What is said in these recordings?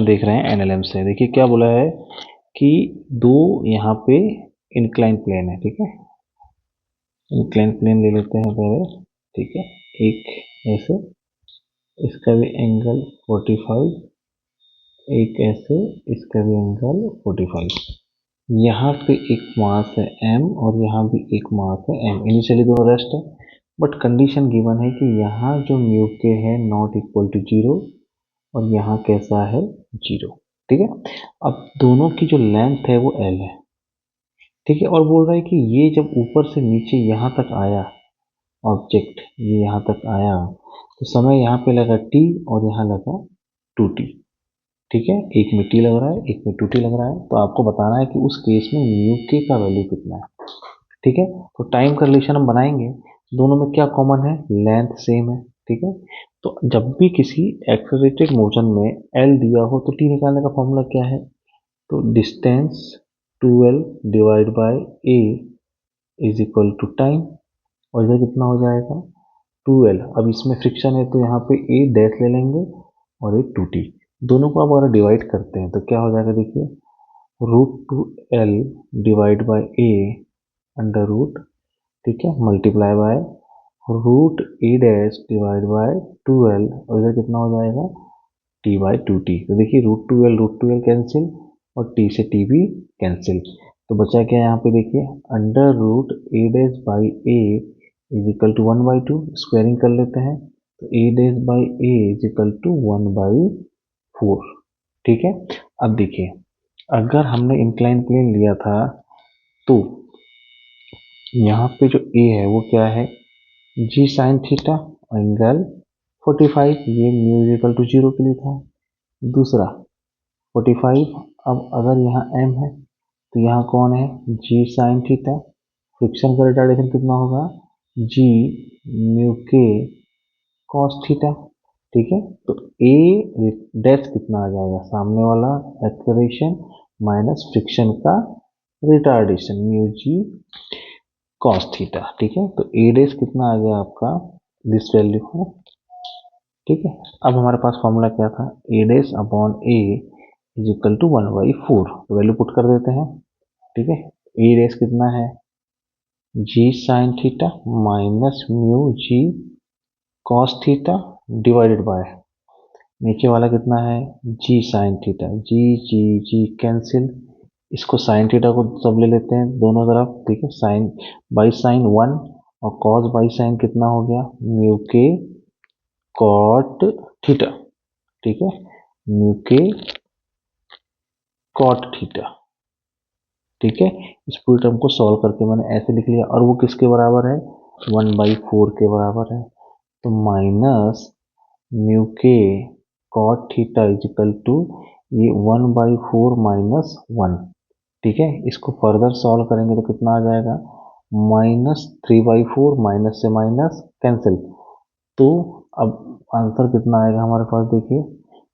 देख रहे हैं एनएलएम से। देखिए क्या बोला है कि दो यहाँ पे इंक्लाइन प्लेन है, ठीक है। इंक्लाइन प्लेन ले लेते हैं पहले, ठीक है। एक ऐसे, इसका भी एंगल 45, एक ऐसे, इसका भी एंगल 45। यहाँ पे एक मास है m और यहाँ भी एक मास है m। इनिशियली दोनों रेस्ट है, बट कंडीशन गिवन है कि यहाँ जो म्यू के है नॉट इक्वल टू 0 और यहाँ कैसा है 0, ठीक है। अब दोनों की जो लेंथ है वो l है, ठीक है। और बोल रहा है कि ये जब ऊपर से नीचे यहाँ तक आया ऑब्जेक्ट, ये यहाँ तक आया तो समय यहाँ पे लगा t और यहाँ लगा 2t, ठीक है। एक में t लग रहा है, एक में 2t लग रहा है। तो आपको बताना है कि उस केस में म्यू के का वैल्यू कितना है, ठीक है। तो टाइम का रिलेशन हम बनाएंगे, दोनों में क्या कॉमन है, लेंथ सेम है, ठीक है। तो जब भी किसी एक्सेलरेटेड मोशन में l दिया हो तो t निकालने का फॉर्मूला क्या है, तो distance 2l divide by a is equal to time, और इधर कितना हो जाएगा 2l। अब इसमें फ्रिक्शन है तो यहाँ पे a डैश ले लेंगे और एक 2t, दोनों को अब अगर डिवाइड करते हैं तो क्या हो जाएगा, देखिए √2l divide by a under root, ठीक है, multiply by √a dash divide by 2l, और इधर कितना हो जाएगा t बाय 2t। तो देखिए √2l कैंसिल और t से t भी कैंसिल, तो बचा क्या यहाँ पे, देखिए under root a dash by a is equal to 1/2, squaring कर लेते हैं तो a dash by a is equal to 1/4, ठीक है। अब देखिए अगर हमने इंक्लाइन प्लेन लिया था तो यहाँ पे जो a है वो क्या है, g साइन थीटा एंगल 45, ये म्यू इज इक्वल टू 0 के लिए था। दूसरा 45, अब अगर यहाँ m है तो यहाँ कौन है, g साइन थीटा, फ्रिक्शन का रिटार्डेशन कितना होगा, g म्यू के कॉस थीटा, ठीक है। तो a डैश कितना आ जाएगा, सामने वाला एक्सेलरेशन माइनस फ्रिक्शन का retardation mu g cos theta, ठीक है। तो a डैश कितना आ गया आपका, दिस वैल्यू है, ठीक है। अब हमारे पास फॉर्मूला क्या था, a dash upon a is equal to 1/4, value put कर देते हैं, ठीक है। a डैश कितना है, g sine theta minus mu g cos theta divided by नीचे वाला कितना है, g sine theta, g cancel, इसको साइन थीटा को सब ले लेते हैं दोनों तरफ, ठीक है। साइन बाई साइन 1 और कॉस बाई साइन कितना हो गया, म्यू के कॉट थीटा, ठीक है, म्यू के कॉट थीटा, ठीक है। इस पूरी टर्म को सॉल्व करके मैंने ऐसे लिख लिया, और वो किसके बराबर है, 1/4 के बराबर है। तो माइनस म्यू के cot theta is equal to ये 1/4 माइनस 1, ठीक है। इसको फर्दर सॉल्व करेंगे तो कितना आ जाएगा, -3/4, माइनस से माइनस कैंसिल, तो अब आंसर कितना आएगा हमारे पास, देखिए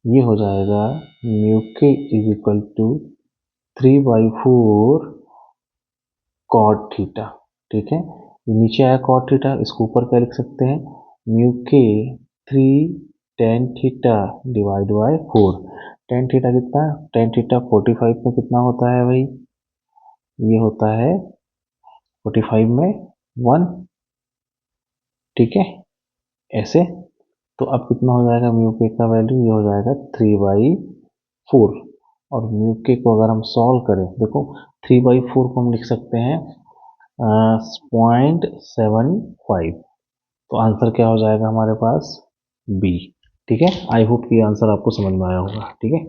ये हो जाएगा म्यू के is equal to 3/4 cot theta, ठीक है। नीचे आया कॉट थीटा, इसको ऊपर क्या लिख सकते हैं, म्यू के 3 tan theta divide by 4। tan theta कितना, tan थीटा 45 में कितना होता है भाई, ये होता है 45 में 1, ठीक है, ऐसे। तो अब कितना हो जाएगा म्यू के का वैल्यू, ये हो जाएगा 3/4, और म्यू के को अगर हम सॉल्व करें, देखो 3/4 को हम लिख सकते हैं 0.75, तो आंसर क्या हो जाएगा हमारे पास, बी, ठीक है। आई होप कि आंसर आपको समझ में आया होगा, ठीक है।